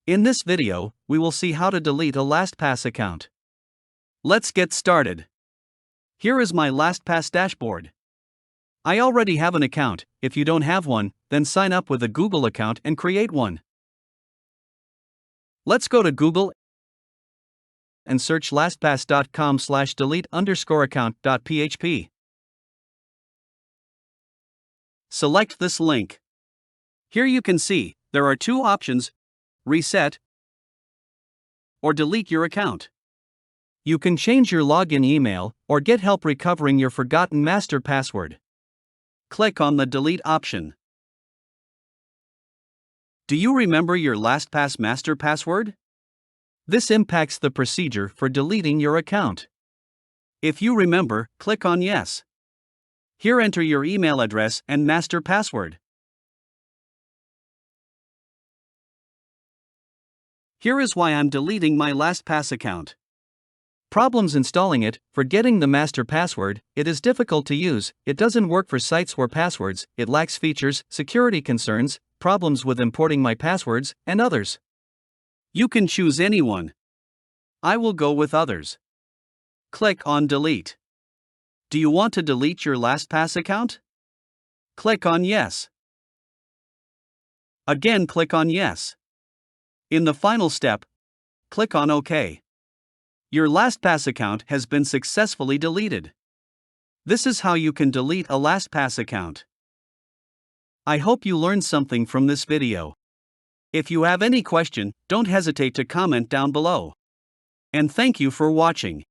In this video, we will see how to delete a Lastpass account. Let's get started. Here is my Lastpass dashboard. I already have an account. If you don't have one, then sign up with a Google account and create one. Let's go to Google and search lastpass.com/delete_account.php. Select this link. Here you can see, there are two options: reset or delete your account. You can change your login email or get help recovering your forgotten master password. Click on the delete option. Do you remember your Lastpass master password? This impacts the procedure for deleting your account. If you remember, click on yes. Here enter your email address and master password. Here is why I'm deleting my Lastpass account. Problems installing it, forgetting the master password, it is difficult to use, it doesn't work for sites where passwords, it lacks features, security concerns, problems with importing my passwords, and others. You can choose any one. I will go with others. Click on delete. Do you want to delete your Lastpass account? Click on yes. Again click on yes. In the final step, click on OK. Your Lastpass account has been successfully deleted. This is how you can delete a Lastpass account. I hope you learned something from this video. If you have any question, don't hesitate to comment down below. And thank you for watching.